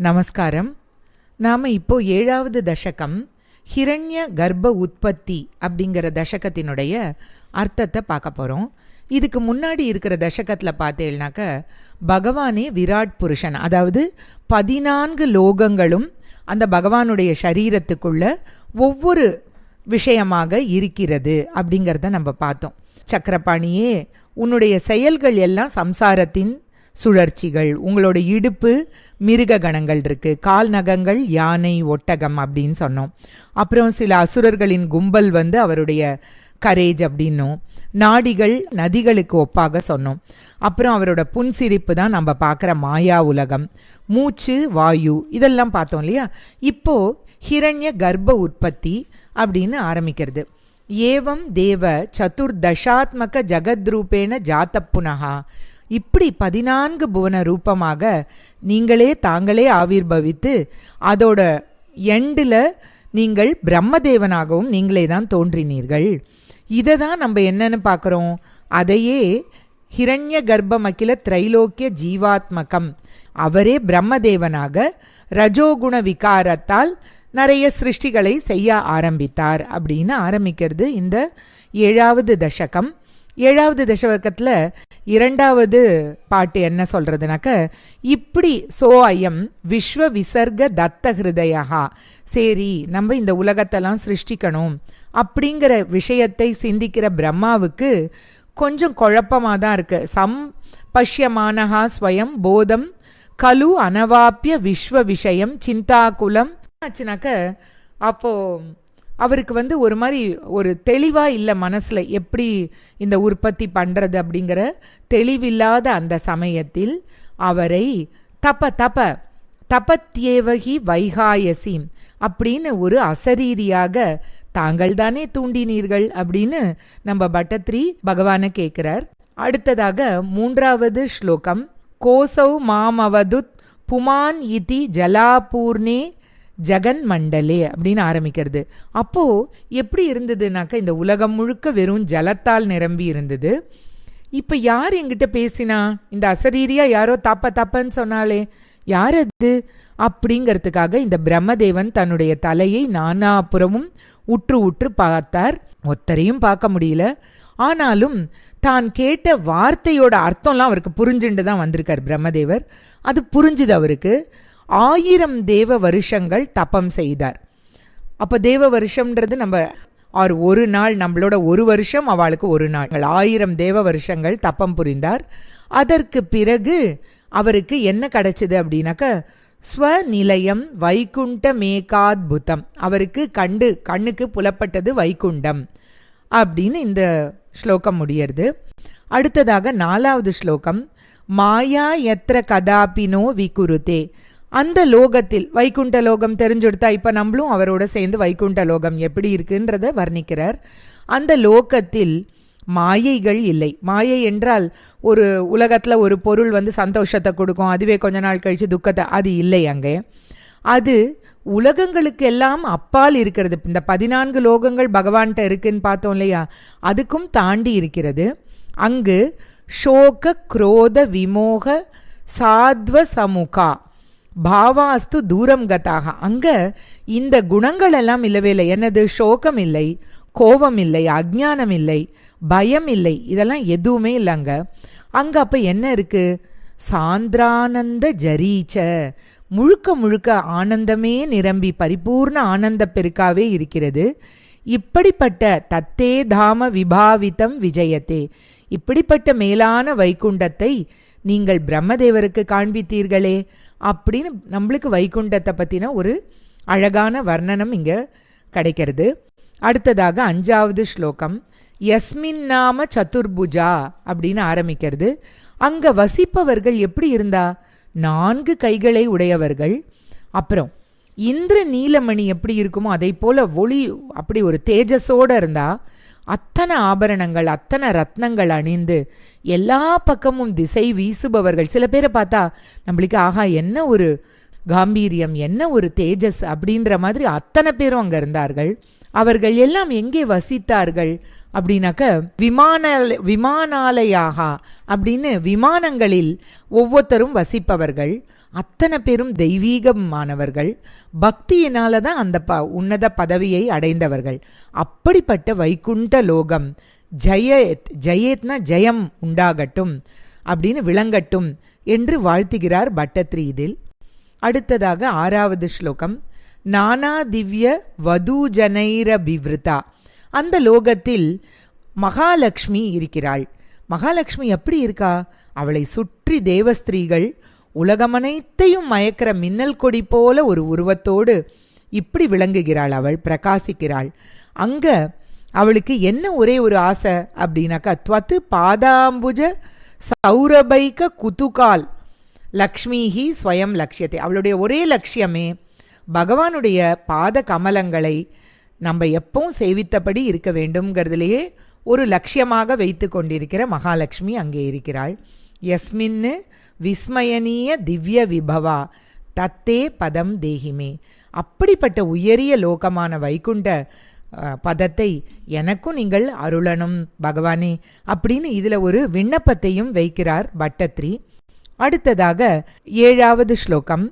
நமஸ்காரம். நாம் இப்போ 7வது தசகம் ஹிரண்ய கர்ப்ப உற்பத்தி அப்படிங்கிற தசகத்தினுடைய அர்த்தத்தை பார்க்க போகிறோம். இதுக்கு முன்னாடி இருக்கிற தசகத்தில் பார்த்தேன்னாக்க பகவானே விராட் புருஷன், அதாவது 14 லோகங்களும் அந்த பகவானுடைய சரீரத்துக்குள்ள ஒவ்வொரு விஷயமாக இருக்கிறது அப்படிங்கிறத நம்ம பார்த்தோம். சக்கரபாணியே, உன்னுடைய செயல்கள் எல்லாம் சம்சாரத்தின் சுழற்சிகள். உங்களோட இடுப்பு மிருக கணங்கள் இருக்கு, கால் நகங்கள் யானை ஒட்டகம் அப்படின்னு சொன்னோம். அப்புறம் சில அசுரர்களின் கும்பல் அவருடைய கரேஜ் அப்படின்னும், நாடிகள் நதிகளுக்கு ஒப்பாக சொன்னோம். அப்புறம் அவரோட புன்சிரிப்பு தான் நம்ம பார்க்குற மாயா உலகம், மூச்சு வாயு இதெல்லாம் பார்த்தோம் இல்லையா. இப்போ ஹிரண்ய கர்ப்ப உற்பத்தி அப்படின்னு ஆரம்பிக்கிறது. ஏவம் தேவ சதுர்தசாத்மக ஜகத்ரூபேண ஜாத்த புனகா, இப்படி 14 புவன ரூபமாக நீங்களே தாங்களே ஆவிர்பவித்து அதோட எண்டில் நீங்கள் பிரம்மதேவனாகவும் நீங்களே தான் தோன்றினீர்கள். இதை தான் நம்ம என்னன்னு பார்க்குறோம். அதையே ஹிரண்ய கர்ப்பம் அகில திரைலோக்கிய ஜீவாத்மகம், அவரே பிரம்மதேவனாக ரஜோகுண விகாரத்தால் நிறைய சிருஷ்டிகளை செய்ய ஆரம்பித்தார் அப்படின்னு ஆரம்பிக்கிறது இந்த 7வது தசகம். 7வது தசகத்தில் 2வது பாட்டு என்ன சொல்றதுனாக்க, இப்படி சோ அயம் விஸ்வ விசர்க தத்த ஹிருதயா, சரி நம்ம இந்த உலகத்தெல்லாம் சிருஷ்டிக்கணும் அப்படிங்கிற விஷயத்தை சிந்திக்கிற பிரம்மாவுக்கு கொஞ்சம் குழப்பமாக தான் இருக்கு. பஷ்யமானஹா ஸ்வயம் போதம் கலு அனவாப்பிய விஸ்வ விஷயம் சிந்தாகுலம் ஆச்சுனாக்க, அப்போ அவருக்கு ஒரு மாதிரி ஒரு தெளிவாக இல்லை மனசில், எப்படி இந்த உற்பத்தி பண்ணுறது அப்படிங்கிற தெளிவில்லாத அந்த சமயத்தில் அவரை தபத்யேவகி வைகாயசி அப்படின்னு ஒரு அசரீரியாக தாங்கள் தானே தூண்டினீர்கள் அப்படின்னு நம்ம பட்டத்ரி பகவானை கேட்குறார். அடுத்ததாக 3வது ஸ்லோகம், கோசௌ மாமவதுத் புமான் இதி ஜலாபூர்ணே ஜகன் மண்டலே அப்படின்னு ஆரம்பிக்கிறது. அப்போ எப்படி இருந்ததுனாக்கா, இந்த உலகம் முழுக்க வெறும் ஜலத்தால் நிரம்பி இருந்தது. இப்போ யார் என்கிட்ட பேசினா, இந்த அசரீரியா யாரோ தப்பன்னு சொன்னாலே யார் அது அப்படிங்கிறதுக்காக இந்த பிரம்மதேவன் தன்னுடைய தலையை நானாபுறமும் உற்று பார்த்தார். ஒத்தரையும் பார்க்க முடியல. ஆனாலும் தான் கேட்ட வார்த்தையோட அர்த்தம்லாம் அவருக்கு புரிஞ்சுட்டு தான் வந்திருக்கார் பிரம்மதேவர். அது புரிஞ்சுது அவருக்கு. 1000 தேவ வருஷங்கள் தப்பம் செய்தார். அப்போ தேவ வருஷம்ன்றது நம்ம ஒரு நாள், நம்மளோட ஒரு வருஷம் அவளுக்கு ஒரு நாள். 1000 தேவ வருஷங்கள் தப்பம் புரிந்தார். அதற்கு பிறகு அவருக்கு என்ன கிடைச்சது அப்படின்னாக்க, ஸ்வநிலையம் வைகுண்ட மேகாத்புதம், அவருக்கு கண்ணுக்கு புலப்பட்டது வைகுண்டம் அப்படின்னு இந்த ஸ்லோகம் முடியறது. அடுத்ததாக 4வது ஸ்லோகம், மாயா யத்ர கதாபினோ விகுருதே, அந்த லோகத்தில் வைகுண்ட லோகம் தெரிஞ்சுடுத்தா, இப்போ நம்மளும் அவரோட சேர்ந்து வைகுண்ட லோகம் எப்படி இருக்குன்றத வர்ணிக்கிறார். அந்த லோகத்தில் மாயைகள் இல்லை. மாயை என்றால் ஒரு உலகத்தில் ஒரு பொருள் சந்தோஷத்தை கொடுக்கும், அதுவே கொஞ்ச நாள் கழித்து துக்கத்தை, அது இல்லை அங்கே. அது உலகங்களுக்கு எல்லாம் அப்பால் இருக்கிறது. இந்த 14 லோகங்கள் பகவான்கிட்ட இருக்குன்னு பார்த்தோம் இல்லையா, அதுக்கும் தாண்டி இருக்கிறது. அங்கு சோக குரோத விமோக சாத்வ சமுகா பாவாஸ்து தூரம் கதாக, அங்க இந்த குணங்கள் எல்லாம் இல்லவே இல்லை. என்னது? சோகம் இல்லை, கோபம் இல்லை, அஜ்ஞானம் இல்லை, பயம் இல்லை, இதெல்லாம் எதுவுமே இல்லைங்க. அங்க அப்ப என்ன இருக்கு? சாந்திரானந்த ஜரீச்ச, முழுக்க ஆனந்தமே நிரம்பி பரிபூர்ண ஆனந்த பெருக்காவே இருக்கிறது. இப்படிப்பட்ட தத்தே தாம விபாவிதம் விஜயத்தே, இப்படிப்பட்ட மேலான வைகுண்டத்தை நீங்கள் பிரம்மதேவருக்கு காண்பித்தீர்களே அப்படின்னு நம்மளுக்கு வைகுண்டத்தை பற்றின ஒரு அழகான வர்ணனம் இங்கே கிடைக்கிறது. அடுத்ததாக 5வது ஸ்லோகம், யஸ்மின் நாம சதுர்புஜா அப்படின்னு ஆரம்பிக்கிறது. அங்கே வசிப்பவர்கள் எப்படி இருந்தா? 4 கைகளை உடையவர்கள். அப்புறம் இந்திர நீலமணி எப்படி இருக்குமோ அதை போல ஒளி, அப்படி ஒரு தேஜஸோடு இருந்தா. அத்தனை ஆபரணங்கள், அத்தனை ரத்னங்கள் அணிந்து எல்லா பக்கமும் திசை வீசுபவர்கள். சில பேரை பார்த்தா நம்மளுக்கு ஆஹா என்ன ஒரு காம்பீரியம், என்ன ஒரு தேஜஸ் அப்படின்ற மாதிரி அத்தனை பேரும் அங்கே இருந்தார்கள். அவர்கள் எல்லாம் எங்கே வசித்தார்கள் அப்படின்னாக்க, விமானாலயாக அப்படின்னு விமானங்களில் ஒவ்வொருத்தரும் வசிப்பவர்கள். அத்தனை பேரும் தெய்வீகமானவர்கள், பக்தியினால தான் அந்த உன்னத பதவியை அடைந்தவர்கள். அப்படிப்பட்ட வைகுண்ட லோகம் ஜெயத், ஜெயத்னா ஜெயம் உண்டாகட்டும் அப்படின்னு விளங்கட்டும் என்று வாழ்த்துகிறார் பட்டத்ரி இதில். அடுத்ததாக 6வது ஸ்லோகம். நானா திவ்ய வதூஜனைரபிவ்ருதா. அந்த லோகத்தில் மகாலட்சுமி இருக்கிறாள். மகாலட்சுமி எப்படி இருக்கா? அவளை சுற்றி தேவஸ்திரீகள் உலகமனைத்தையும் மயக்கிற மின்னல் கொடி போல ஒரு உருவத்தோடு இப்படி விளங்குகிறாள். அவள் பிரகாசிக்கிறாள். அங்க அவளுக்கு என்ன ஒரே ஒரு ஆசை அப்படின்னாக்கா, துவத்து பாதாம்புஜ சௌரபைக குதுகால் லக்ஷ்மிஹி ஸ்வயம் லட்சியத்தை. அவளுடைய ஒரே லட்சியமே பகவானுடைய பாத கமலங்களை நம்ம எப்பவும் சேவித்தபடி இருக்க வேண்டும்ங்கிறதுலையே ஒரு லட்சியமாக வைத்து கொண்டிருக்கிற மகாலட்சுமி அங்கே இருக்கிறாள். யஸ்மின்னு விஸ்மயனீய திவ்ய விபவா தத்தே பதம் தேகிமே. அப்படிப்பட்ட உயரிய லோகமான வைகுண்ட பதத்தை எனக்கும் நீங்கள் அருளணும் பகவானே அப்படின்னு இதில் ஒரு விண்ணப்பத்தையும் வைக்கிறார் பட்டத்ரி. அடுத்ததாக 7வது ஸ்லோகம்.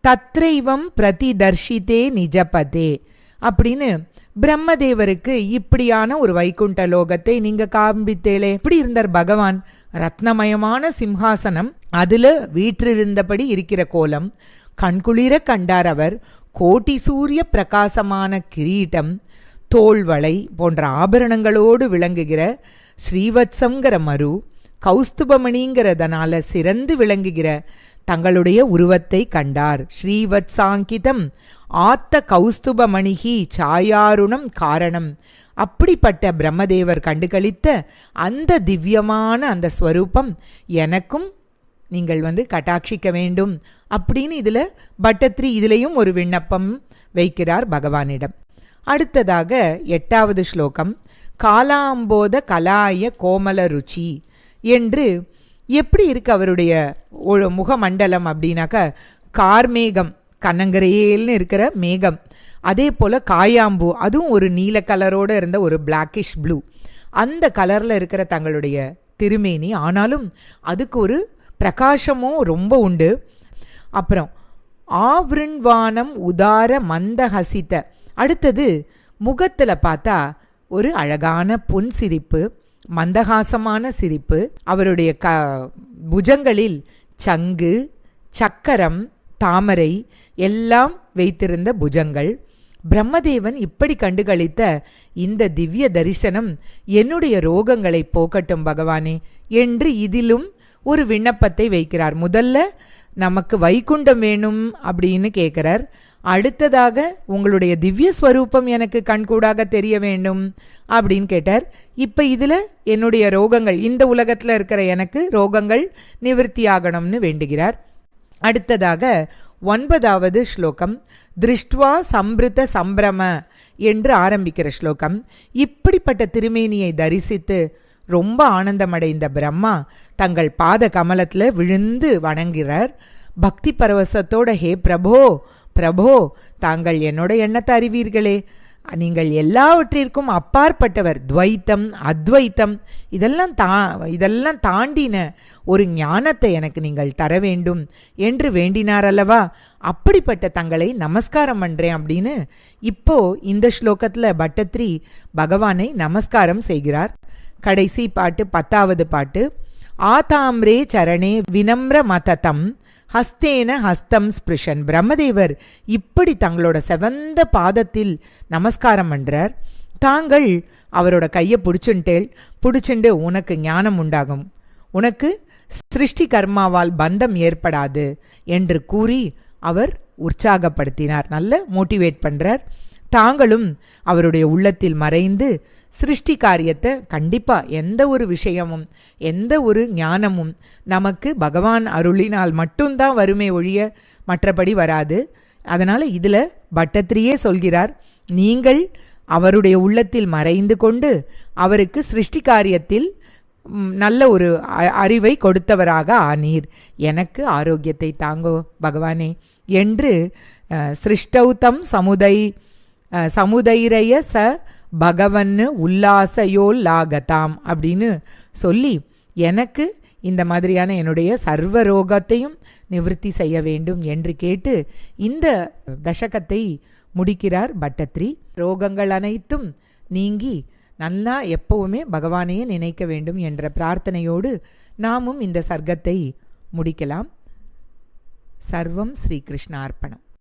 தத்ரைவம் பிரதிதர்ஷிதே நிஜபதே அப்படின்னு பிரம்மதேவருக்கு இப்படியான ஒரு வைகுண்ட லோகத்தை நீங்க காண்பித்தேளே. இப்படி இருந்தார் பகவான். ரத்னமயமான சிம்ஹாசனம், அதுல வீற்றிருந்தபடி இருக்கிற கோலம் கண்குளிர கண்டார் அவர். கோட்டி சூரிய பிரகாசமான கிரீட்டம், தோள்வளை போன்ற ஆபரணங்களோடு விளங்குகிற ஸ்ரீவத்சங்கிற மரு, கௌஸ்துபமணிங்கிறதனால சிறந்து விளங்குகிற தங்களுடைய உருவத்தை கண்டார். ஸ்ரீவத்சாங்கிதம் ஆத்த கௌஸ்துபமணிகி சாயாருணம் காரணம். அப்படிப்பட்ட பிரம்மதேவர் கண்டுகளித்த அந்த திவ்யமான அந்த ஸ்வரூபம் எனக்கும் நீங்கள் கட்டாட்சிக்க வேண்டும் அப்படின்னு இதில் பட்டத்ரி இதிலையும் ஒரு விண்ணப்பம் வைக்கிறார் பகவானிடம். அடுத்ததாக 8வது ஸ்லோகம். காலாம்போத கலாய கோமல ருச்சி என்று எப்படி இருக்கு அவருடைய முகமண்டலம் அப்படின்னாக்கா, கார்மேகம், கண்ணங்கரையேல்னு இருக்கிற மேகம், அதே போல் காயாம்பூ, அதுவும் ஒரு நீல கலரோடு இருந்த ஒரு பிளாக்கிஷ் ப்ளூ, அந்த கலரில் இருக்கிற தங்களுடைய திருமேனி. ஆனாலும் அதுக்கு ஒரு பிரகாசமும் ரொம்ப உண்டு. அப்புறம் ஆவ்ருண்வானம் உதார மந்தஹசித்த. அடுத்தது முகத்தில் பார்த்தா ஒரு அழகான பொன் சிரிப்பு, மந்தகாசமான சிரிப்பு. அவருடைய புஜங்களில் சங்கு, சக்கரம், தாமரை எல்லாம் வைத்திருந்த புஜங்கள். பிரம்மதேவன் இப்படி கண்டுகளித்த இந்த திவ்ய தரிசனம் என்னுடைய ரோகங்களை போக்கட்டும் பகவானே என்று இதிலும் ஒரு விண்ணப்பத்தை வைக்கிறார். முதல்ல நமக்கு வைகுண்டம் வேணும் அப்படின்னு கேட்கிறார். அடுத்ததாக உங்களுடைய திவ்ய ஸ்வரூபம் எனக்கு கண்கூடாக தெரிய வேண்டும் அப்படின்னு கேட்டார். இப்போ இதில் என்னுடைய ரோகங்கள், இந்த உலகத்தில் இருக்கிற எனக்கு ரோகங்கள் நிவர்த்தி ஆகணும்னு வேண்டுகிறார். அடுத்ததாக 9வது ஸ்லோகம். திருஷ்டுவா சம்பிருத சம்பிரம என்று ஆரம்பிக்கிற ஸ்லோகம். இப்படிப்பட்ட திருமேனியை தரிசித்து ரொம்ப ஆனந்தமடைந்த பிரம்மா தங்கள் பாத கமலத்தில் விழுந்து வணங்குகிறார். பக்தி பரவசத்தோட, ஹே பிரபோ பிரபோ, தாங்கள் என்னோட எண்ணத்தை அறிவீர்களே, நீங்கள் எல்லாவற்றிற்கும் அப்பாற்பட்டவர், துவைத்தம் அத்வைத்தம் இதெல்லாம் தாண்டின ஒரு ஞானத்தை எனக்கு நீங்கள் தர வேண்டும் என்று வேண்டினார் அல்லவா. அப்படிப்பட்ட தங்களை நமஸ்காரம் பண்றேன் அப்படின்னு இப்போ இந்த ஸ்லோகத்தில் பட்டத்ரி பகவானை நமஸ்காரம் செய்கிறார். கடைசி பாட்டு 10வது பாட்டு. ஆதாம்ரே சரணே வினம்ர மததம் ஹஸ்தேன ஹஸ்தம் ஸ்பிருஷன். பிரம்மதேவர் இப்படி தங்களோட செவந்த பாதத்தில் நமஸ்காரம் பண்றார். தாங்கள் அவரோட கையை பிடிச்சுண்டு உனக்கு ஞானம் உண்டாகும், உனக்கு சிருஷ்டி கர்மாவால் பந்தம் ஏற்படாது என்று கூறி அவர் உற்சாகப்படுத்தினார். நல்ல மோட்டிவேட் பண்றார். தாங்களும் அவருடைய உள்ளத்தில் மறைந்து சிருஷ்டி காரியத்தை கண்டிப்பாக எந்த ஒரு விஷயமும் எந்த ஒரு ஞானமும் நமக்கு பகவான் அருளினால் மட்டும்தான் வருமே ஒழிய மற்றபடி வராது. அதனால் இதில் பட்டத்ரியே சொல்கிறார், நீங்கள் அவருடைய உள்ளத்தில் மறைந்து கொண்டு அவருக்கு சிருஷ்டி காரியத்தில் நல்ல ஒரு அறிவை கொடுத்தவராக ஆனீர். எனக்கு ஆரோக்கியத்தை தாங்கோ பகவானே என்று சிருஷ்டௌதம் சமுதைரய ச பகவன்னு உல்லாசயோல் லாகதாம் அப்படின்னு சொல்லி எனக்கு இந்த மாதிரியான என்னுடைய சர்வ ரோகத்தையும் நிவர்த்தி செய்ய வேண்டும் என்று கேட்டு இந்த தசகத்தை முடிக்கிறார் பட்டத்ரி. ரோகங்கள் அனைத்தும் நீங்கி நல்லா எப்பவுமே பகவானையே நினைக்க வேண்டும் என்ற பிரார்த்தனையோடு நாமும் இந்த சர்க்கத்தை முடிக்கலாம். சர்வம் ஸ்ரீகிருஷ்ணார்ப்பணம்.